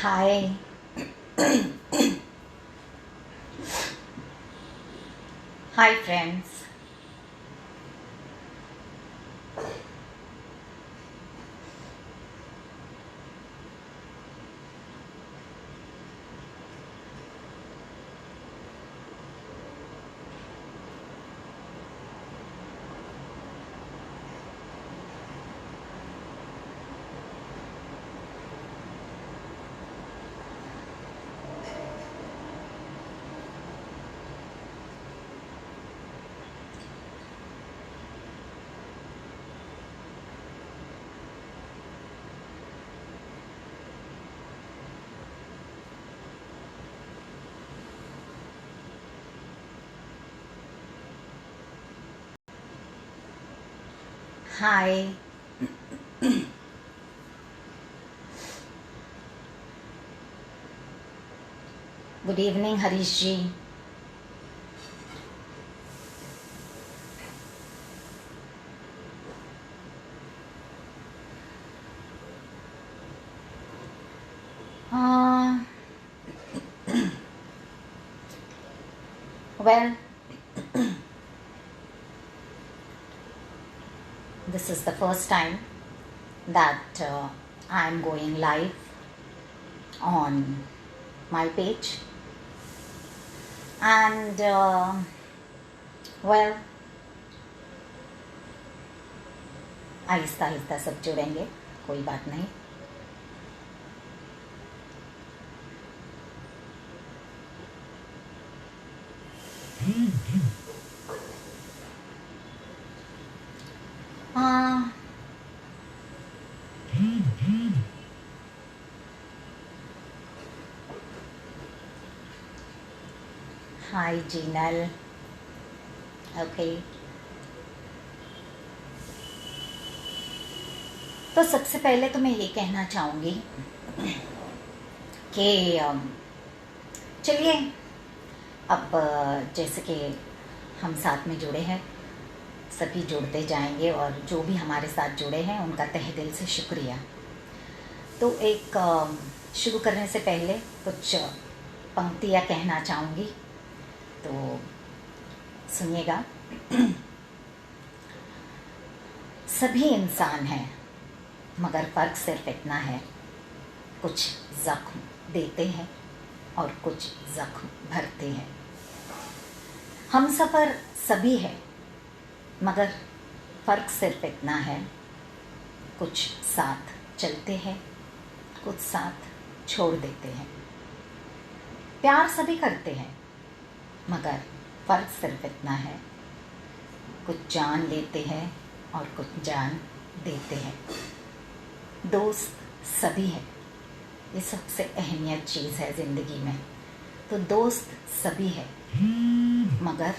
Hi. Hi, friends. Hi. Good evening, Harish ji. Uh, well, this is the first time that I'm going live on my page. And, well, Aahista Aahista सब जुड़ेंगे, कोई बात नहीं. Hi, Jinal. Okay. तो सबसे पहले तो मैं ये कहना चाहूँगी कि चलिए अब जैसे कि हम साथ में जुड़े हैं, सभी जुड़ते जाएंगे और जो भी हमारे साथ जुड़े हैं उनका तहे दिल से शुक्रिया. तो एक शुरू करने से पहले कुछ पंक्तियाँ कहना चाहूँगी, तो सुनिएगा. सभी इंसान हैं, मगर फ़र्क सिर्फ इतना है, कुछ ज़ख्म देते हैं और कुछ ज़ख्म भरते हैं. हम सफ़र सभी है, मगर फ़र्क सिर्फ इतना है, कुछ साथ चलते हैं, कुछ साथ छोड़ देते हैं. प्यार सभी करते हैं, मगर फ़र्क सिर्फ इतना है, कुछ जान लेते हैं और कुछ जान देते हैं. दोस्त सभी है, ये सबसे अहमियत चीज़ है ज़िंदगी में. तो दोस्त सभी है, मगर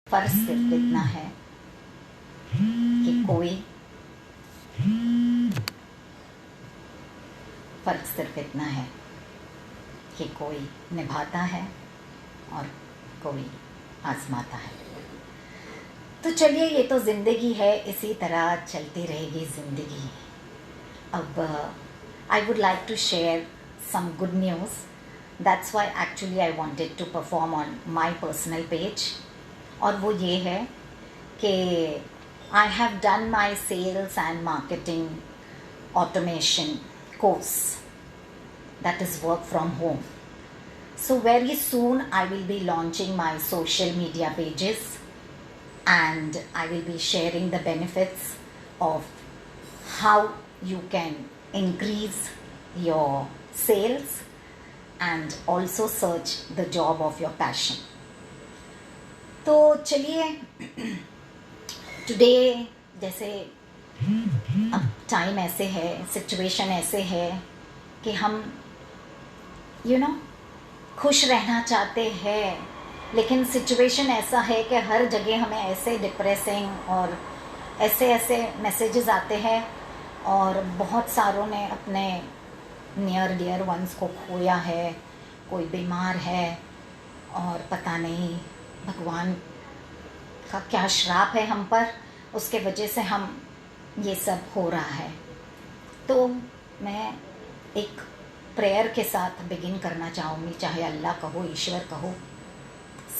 फ़र्क सिर्फ इतना है कि फ़र्क सिर्फ इतना है कि कोई निभाता है और कोई आजमाता है. तो चलिए, ये तो ज़िंदगी है, इसी तरह चलती रहेगी ज़िंदगी. अब I would like to share some good news. That's why actually I wanted to perform on my personal page. और वो ये है कि I have done my sales and marketing automation course, that is work from home. So very soon I will be launching my social media pages and I will be sharing the benefits of how you can increase your sales and also search the job of your passion. तो चलिए, today जैसे अब time ऐसे है, situation ऐसे है कि हम खुश रहना चाहते हैं, लेकिन सिचुएशन ऐसा है कि हर जगह हमें ऐसे डिप्रेसिंग और ऐसे मैसेजेस आते हैं और बहुत सारों ने अपने नियर डियर वंस को खोया है, कोई बीमार है और पता नहीं भगवान का क्या श्राप है हम पर, उसके वजह से हम ये सब हो रहा है. तो मैं एक प्रेयर के साथ बिगिन करना चाहूँगी। चाहे अल्लाह कहो, ईश्वर कहो,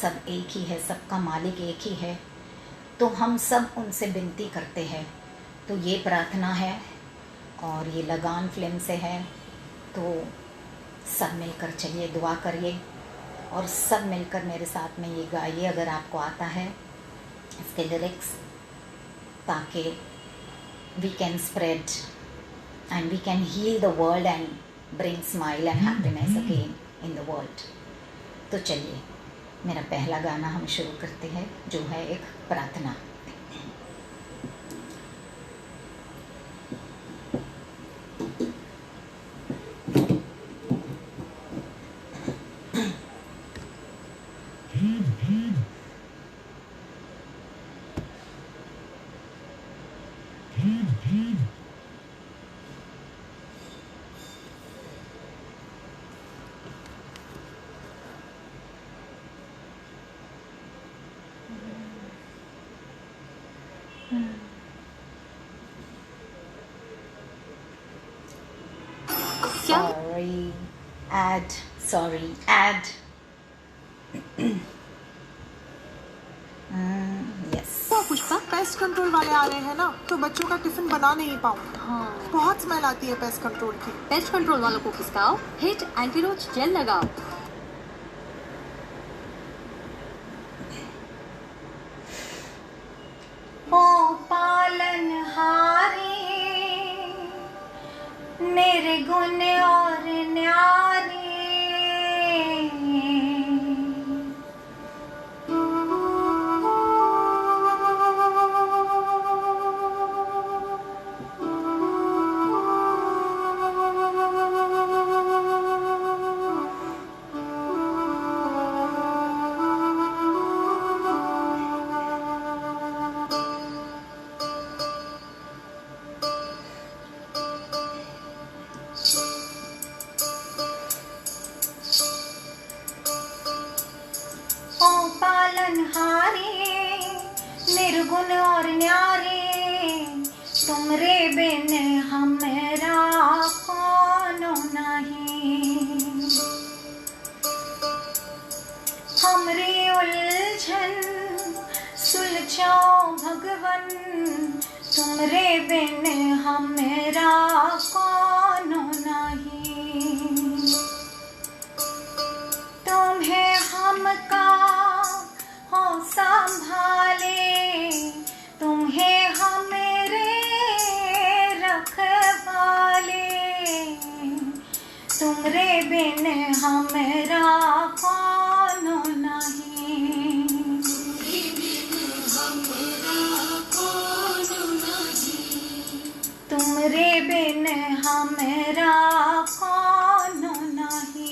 सब एक ही है, सबका मालिक एक ही है, तो हम सब उनसे विनती करते हैं। तो ये प्रार्थना है और ये लगान फिल्म से है, तो सब मिलकर चलिए दुआ करिए और सब मिलकर मेरे साथ में ये गाइए अगर आपको आता है इसके लिरिक्स, ताकि we can spread and we can heal the world and bring smile and happiness again in the world. तो चलिए मेरा पहला गाना हम शुरू करते हैं, जो है एक प्रार्थना। Sorry, add. Yes. तो पुष्पा, पेस्ट कंट्रोल वाले आ रहे हैं ना, तो बच्चों का टिफिन बना नहीं पाऊँ। हाँ, बहुत स्मेल आती है पेस्ट कंट्रोल की। पेस्ट कंट्रोल वालों को खिसकाओ, हिट एंटीरोच जेल लगाओ। ओ पालनहारी निर्गुण और न्यारी, निर्गुण और न्यारे, तुमरे बिन हमरा कोनो नहीं। हमरी उलझन सुलझो भगवन, तुमरे बिन हमरा कोनो नहीं। तुम्हें हमका हो संभाले, तुम्हें हमरे रखवाले, तुमरे बिन हमरा कोनो नहीं। तुमरे बिन हमरा कोनो नहीं।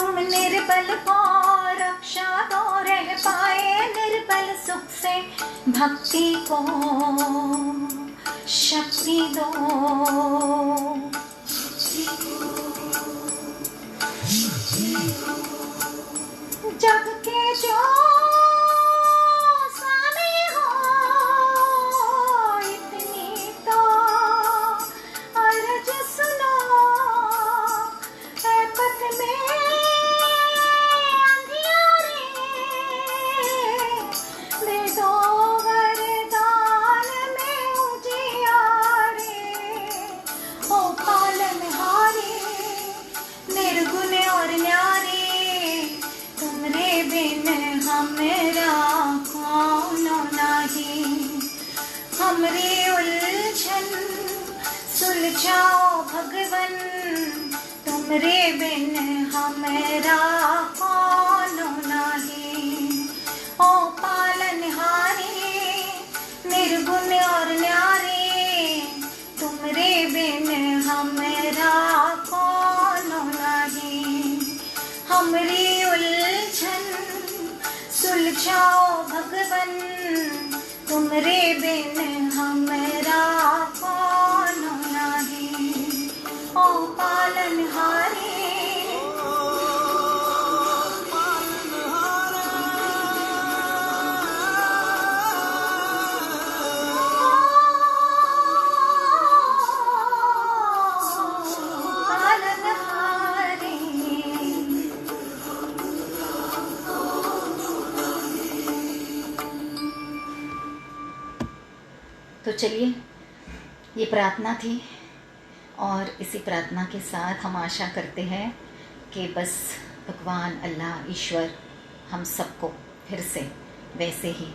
तुम निर्बल को रक्षा दो, रह पाए निर्बल सुख से भक्ति को शक्ति दो। जग के जो स्वामी हो इतनी तो अर्ज सुनो, है पथ में अंधियारे दे दो वरदान में उजियारे। ओ पालनहारे निर्गुण और न्यारे, तुमरे बिन हमरा कौन नाही। हमरे उलझन सुलझाओ भगवन, तुमरे बिन हमरा कौन नाही। ओ पालनहारे निर्गुण और न्यारे, तुमरे बिन हमरा कौन नाही। हमरी उलझन सुलझाओ भगवन, तुमरे बिन हमरा कौन नाही। ओ पालनहारे तो चलिए, ये प्रार्थना थी और इसी प्रार्थना के साथ हम आशा करते हैं कि बस भगवान अल्लाह ईश्वर हम सबको फिर से वैसे ही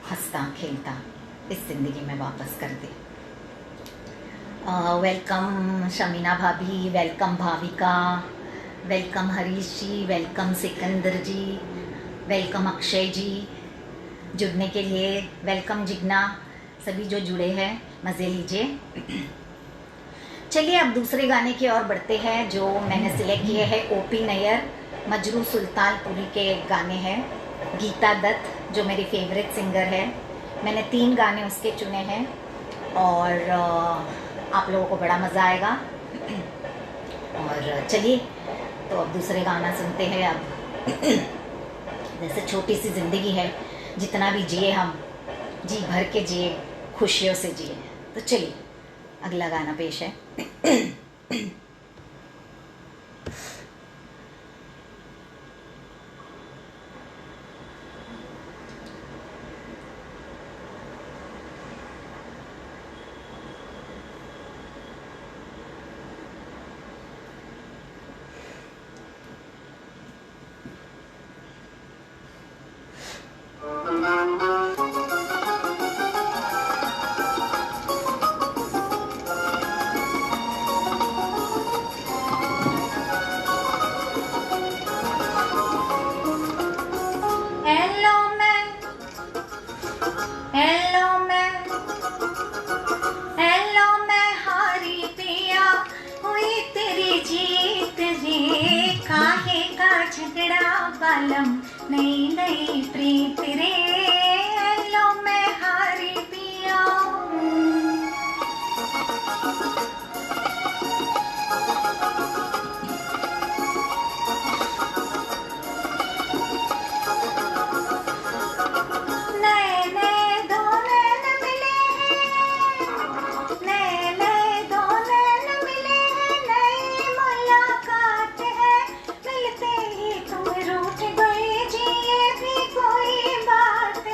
हंसता खेलता इस ज़िंदगी में वापस कर दे। वेलकम शमीना भाभी, वेलकम भाविका, वेलकम हरीश जी, वेलकम सिकंदर जी, वेलकम अक्षय जी जुड़ने के लिए, वेलकम जिग्ना, सभी जो जुड़े हैं मज़े लीजिए। चलिए अब दूसरे गाने की ओर बढ़ते हैं जो मैंने सिलेक्ट किए हैं। ओपी नैयर, मजरू सुल्तानपुरी के गाने हैं। गीता दत्त जो मेरी फेवरेट सिंगर है, मैंने 3 गाने उसके चुने हैं और आप लोगों को बड़ा मज़ा आएगा। और चलिए तो अब दूसरे गाना सुनते हैं। अब जैसे छोटी सी ज़िंदगी है, जितना भी जिए हम जी भर के जिए, खुशियों से जिए। तो चलिए अगला गाना पेश है। बालम नई नई प्रीत रे, लो मैं हारी पिया। नए नए दो नैन मिले हैं, नए नए दो नैन मिले हैं, नई मुलाकात है, मिलते ही तुम रूठ गए जी, ये भी कोई बात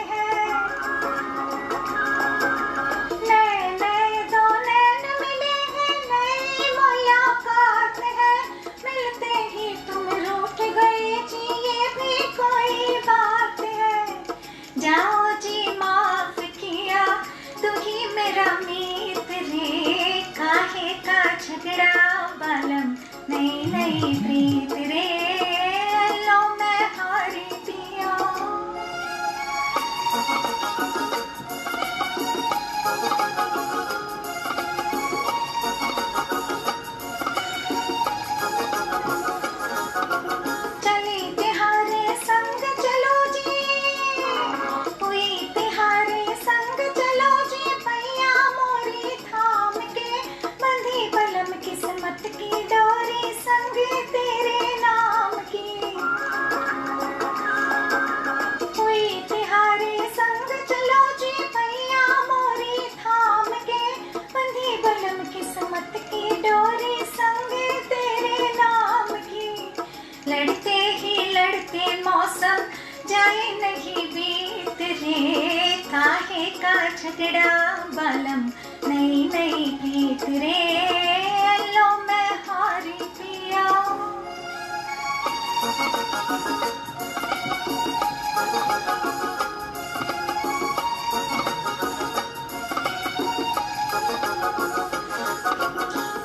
बीते मौसम जाए नहीं बीत रे, काहे का झगड़ा बालम नई नई प्रीत रे, लो मैं हारी पिया।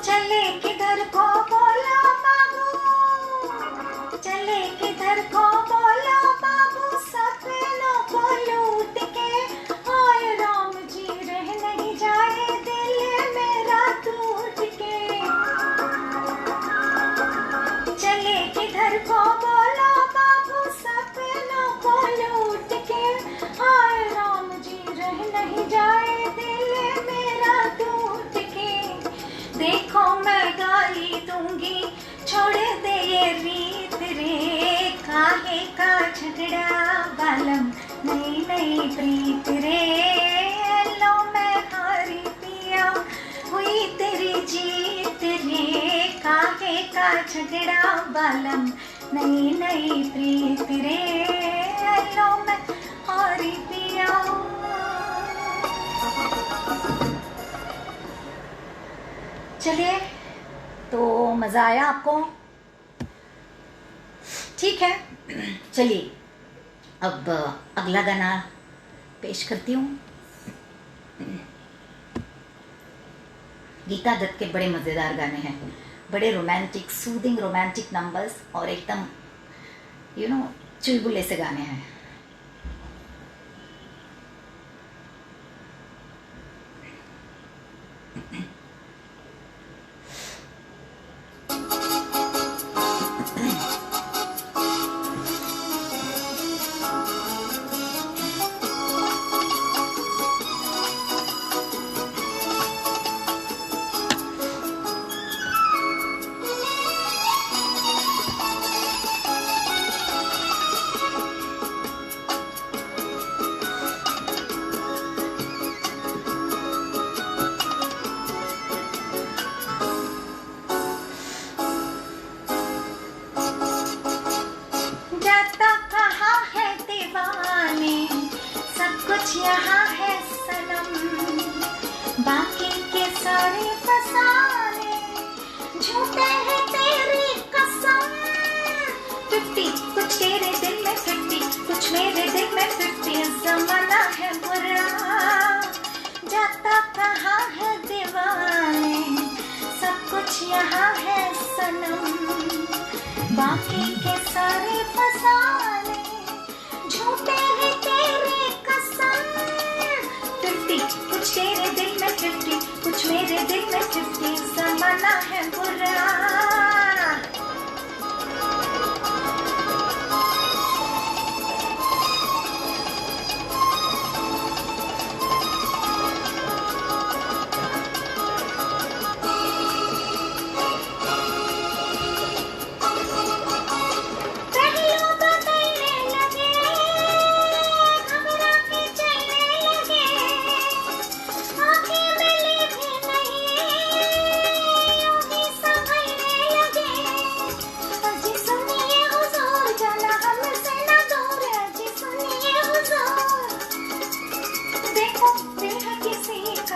चले किधर को बोलो बाबू, चले किधर को बोलो बाबू, सपनों को लूट के, हाय राम जी रह नहीं जाए दिल मेरा टूट के। चले किधर को बोलो बाबू, सपनों को लूट के, हाय राम जी रह नहीं जाए दिल मेरा टूट के। देखो मैं गाली दूंगी छोड़ दे ये रीत रे, काहे का झगड़ा बालम नई नई प्रीत रे, लो मैं हारी पिया हुई तेरी जीत रे, काहे का झगड़ा बालम नई नई प्रीत रे, लो मैं हारी पिया। चलिए, तो मज़ा आया आपको? ठीक है, चलिए अब अगला गाना पेश करती हूँ। गीता दत्त के बड़े मज़ेदार गाने हैं, बड़े रोमांटिक, सूदिंग रोमांटिक नंबर्स और एकदम चुलबुले से गाने हैं। यहाँ है सनम, बाकी के सारे फसाने झूठे हैं तेरी कसम। 50 कुछ तेरे दिल में 50, कुछ मेरे दिल में 50, जमाना है बुरा, जाता कहाँ है दीवाने, सब कुछ यहाँ है सनम, बाकी के सारे फसाने झूठे हैं तेरी कसम। 50 कुछ तेरे दिल में 50, कुछ मेरे दिल में 50, जमाना है बुरा।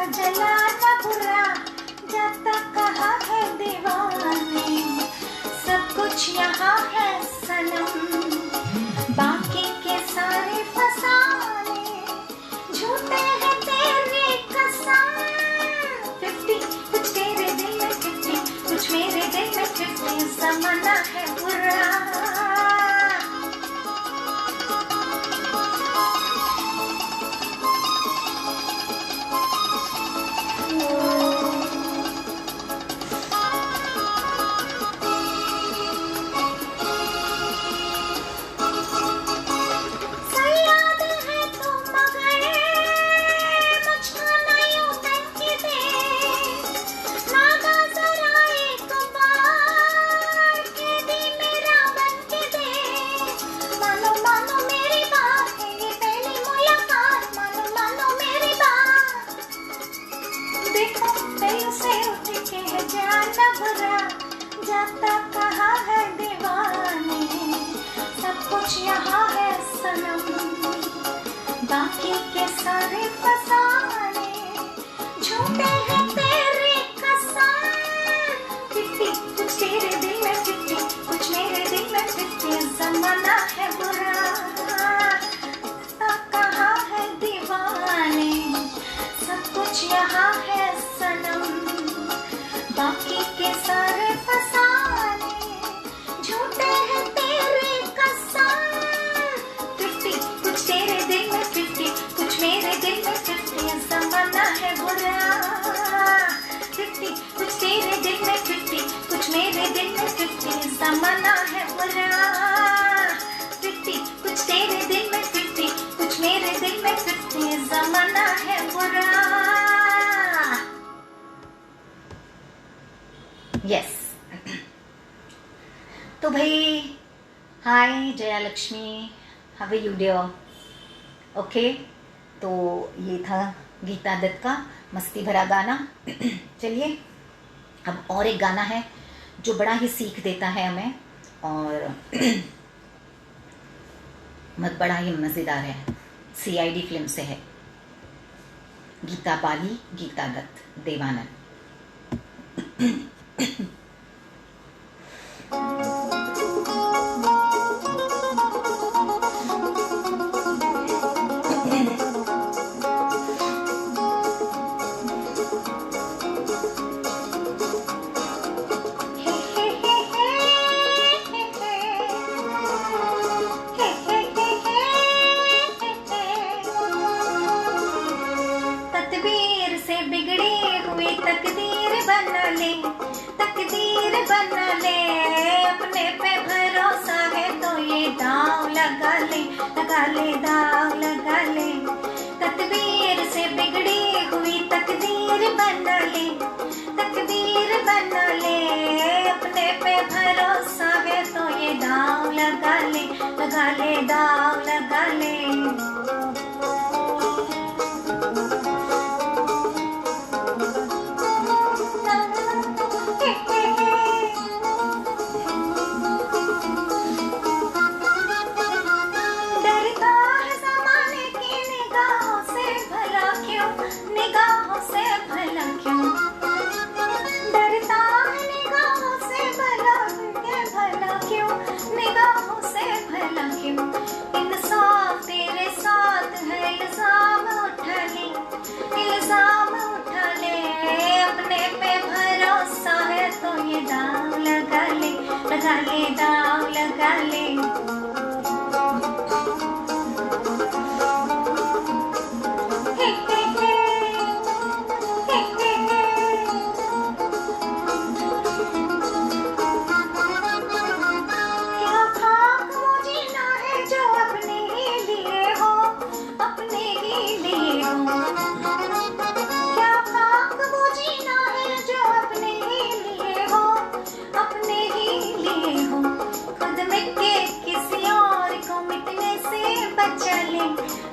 जलाना बुरा, जाता कहाँ है दीवाने, सब कुछ यहाँ है सनम, बाकी के सारे फसाने झूठे हैं तेरी कसम। 50 कुछ तेरे दिल में 50, कुछ मेरे दिल में 50, जमाना है बुरा। जाता कहाँ है दीवाने, सब कुछ यहाँ है सनम, बाकी के सारे फसाने झूठे हैं तेरे कसम। 50 कुछ तेरे दिल में 50, कुछ मेरे दिल में 50, जमाना है बुरा कहाँ है दीवाने, सब कुछ यहाँ है सनम, बाकी के सारे फसाने झूठे हैं तेरे कसम। 50 कुछ तेरे दिल में 50, कुछ मेरे दिल में 50, जमाना है बुरा। 50 कुछ तेरे दिल में 50, कुछ मेरे दिल में 50, जमाना है बुरा। 50 कुछ तेरे दिल में 50, कुछ मेरे दिल में 50, जमाना है बुरा। यस तो भाई, hi Jaya Lakshmi, how are you dear? Okay, तो ये था गीता दत्त का मस्ती भरा गाना। चलिए अब और एक गाना है जो बड़ा ही सीख देता है हमें और बड़ा ही मज़ेदार है। CID फिल्म से है, गीता बाली, गीता दत्त, देवानंद। तकदीर से बिगड़ी हुई तकदीर बना ले, तकदीर बना ले, अपने पे भरोसा है तो ये दाव लगा ले, लगा ले, दाव लगा ले। तकदीर से बिगड़ी हुई तकदीर बना ले, तकदीर बना ले, अपने पे भरोसा है तो ये दाव लगा ले, लगा ले, दाव लगा ले। निगाहों से भला क्यों डरता है, निगाहों से भला क्यों, निगाहों से भला क्यों। इंसाफ तेरे साथ है, इल्जाम उठा ले, इल्जाम उठा ले, अपने पे भरोसा है तो ये दाव लगा ले, लगा ले, दाव लगा ले।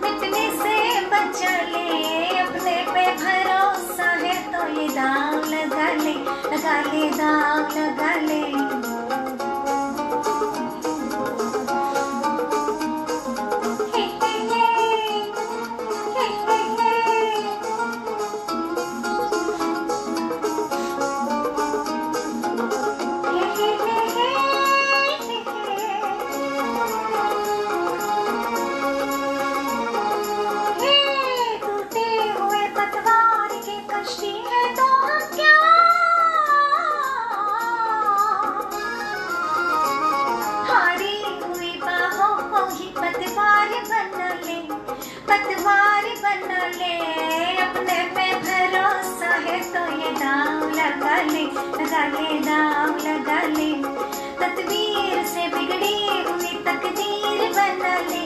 मिटने से बचा ले, अपने पे भरोसा है तो ये दाव लगा ले, लगा ले, दाव लगा ले। पतवार बना ले, अपने पे भरोसा है तो ये दाव लगा ले, लगा ले, दाव लगा ले। तकदीर से बिगड़ी हुई तकदीर बना ले,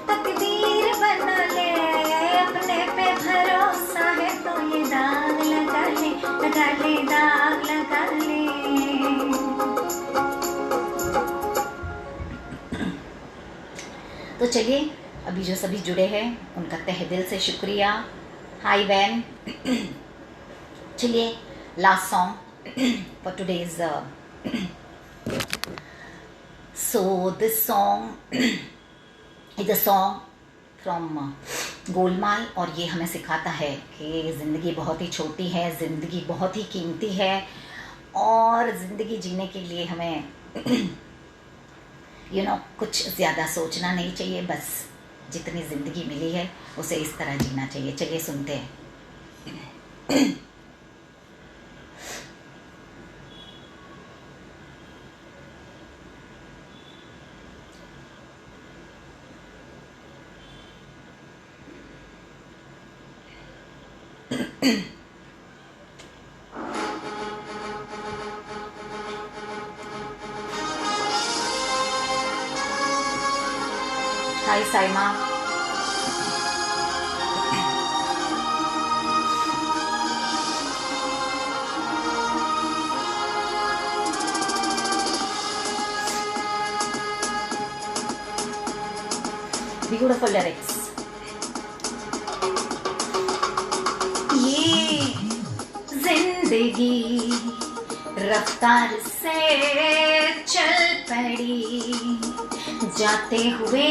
तकदीर बना ले, अपने पे भरोसा है तो ये दाव लगा ले, लगा ले, दाव लगा ले। तो चलिए अभी जो सभी जुड़े हैं उनका तहे दिल से शुक्रिया। हाय वैन। चलिए last song for today's So this song is a song from Golmaal, और ये हमें सिखाता है कि ज़िंदगी बहुत ही छोटी है, ज़िंदगी बहुत ही कीमती है, और ज़िंदगी जीने के लिए हमें कुछ ज़्यादा सोचना नहीं चाहिए, बस जितनी ज़िंदगी मिली है उसे इस तरह जीना चाहिए। चलिए सुनते हैं। हाय साइमा। Beautiful lyrics. ये जिंदगी रफ्तार से चल पड़ी, जाते हुए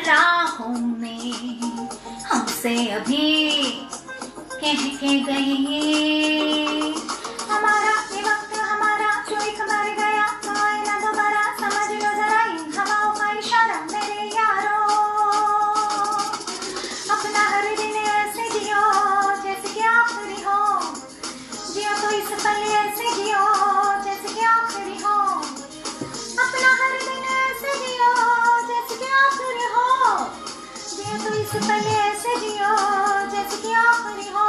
राहों में हमसे अभी कह के गई, हमारा ये वक्त हमारा जो एक बार गया तो आए ना दोबारा, समझ लो जरा इन हवाओं का इशारा मेरे यारो। अपना हर दिन ऐसे जियो जैसे कि आखिरी हो, जियो तो इस पल ऐसे जियो जैसे कि आखिरी हो, अपना हर दिन ऐसे जियो जैसे कि आखिरी हो, जियो तो इस पल ऐसे जियो जैसे कि आखिरी हो।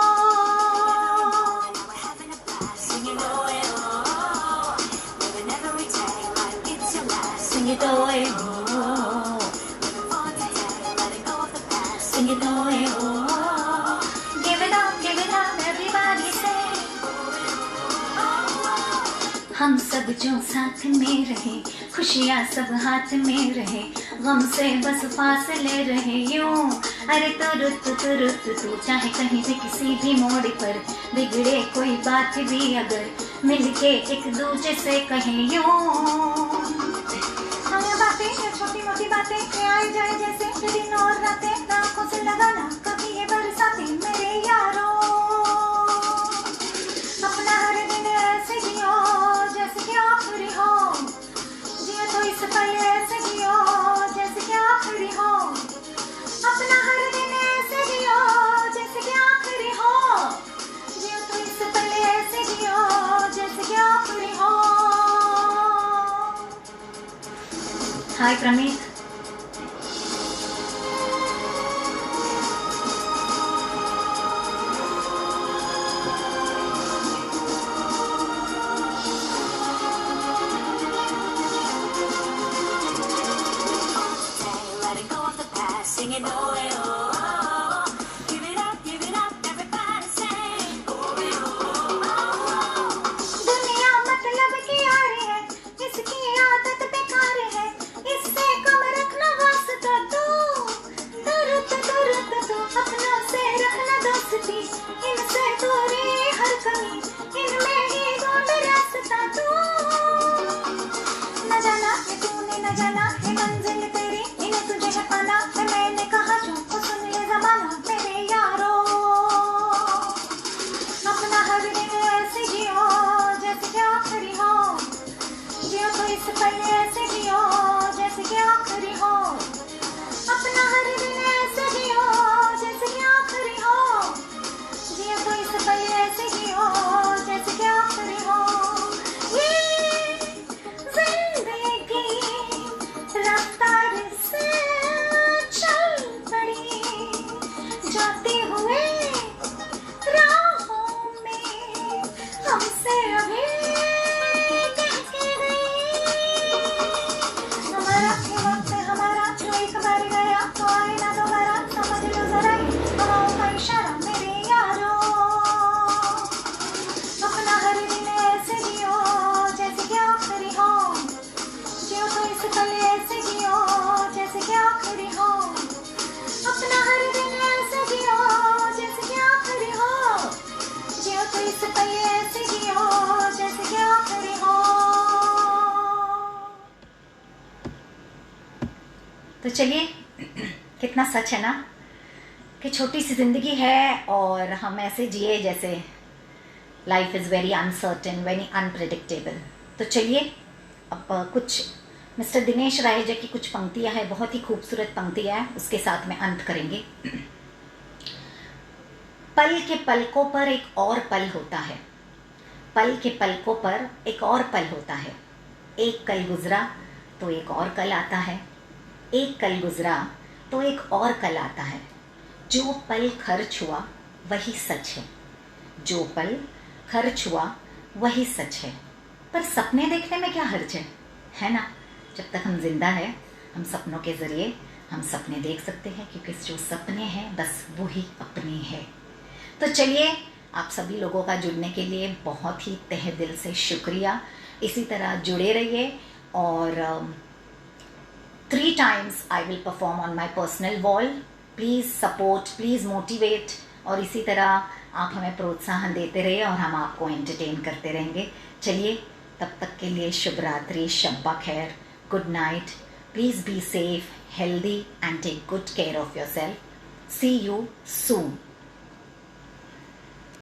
Sing it away, oh. Sing it away, oh. Give it up, everybody say. हम सब जो साथ में रहे, खुशियाँ सब हाथ में रहे, गम से बस फासले रहे यूं। अरे तू चाहे कहीं भी किसी भी मोड़ पर बिगड़े कोई बात भी अगर मिलके एक दूजे से कहे यूं। हमें बातें छोटी मोटी बातें ये आए जाए जैसे दिन और रातें, आंखों से लगाना कभी ये बरसातें मेरे यारों। अपना हर दिन ऐसे जियो जैसे कि आखिरी हो, जियो तो इस पल ऐसे जियो जैसे कि आखिरी हो, अपना हर दिन ऐसे जियो जैसे कि आखिरी हो, जियो तो इस पल ऐसे जियो जैसे कि आखिरी हो। हाय प्रमीत। दुनिया मतलब की यारी है, इसकी आदत बेकार है, इससे कम रखना वास्ता तू, तू अपनों से रखना दोस्ती, इनसे दूरी हर कमी, इनमें ही ढूंढ रास्ता तू। न जाना है तूने, न जाना है मंजिल तेरी, इन्हें तुझे है पाना है, मैंने कहा जो तो चलिए, कितना सच है ना कि छोटी सी ज़िंदगी है और हम ऐसे जिए जैसे life is very uncertain, very unpredictable. तो चलिए अब कुछ मिस्टर दिनेश राय जी की कुछ पंक्तियां हैं, बहुत ही खूबसूरत पंक्तियां हैं, उसके साथ में अंत करेंगे। पल के पलकों पर एक और पल होता है, पल के पलकों पर एक और पल होता है। एक कल गुजरा तो एक और कल आता है, एक कल गुजरा तो एक और कल आता है। जो पल खर्च हुआ वही सच है, जो पल खर्च हुआ वही सच है। पर सपने देखने में क्या हर्ज है ना? जब तक हम जिंदा है, हम सपनों के ज़रिए हम सपने देख सकते हैं, क्योंकि जो सपने हैं बस वो ही अपने हैं। तो चलिए, आप सभी लोगों का जुड़ने के लिए बहुत ही तहे दिल से शुक्रिया। इसी तरह जुड़े रहिए और 3 times I will perform on my personal wall. Please support, please motivate, और इसी तरह आप हमें प्रोत्साहन देते रहिए और हम आपको एंटरटेन करते रहेंगे। चलिए, तब तक के लिए शुभ रात्रि, शब्बा खैर, good night. Please be safe, healthy and take good care of your self. See you soon.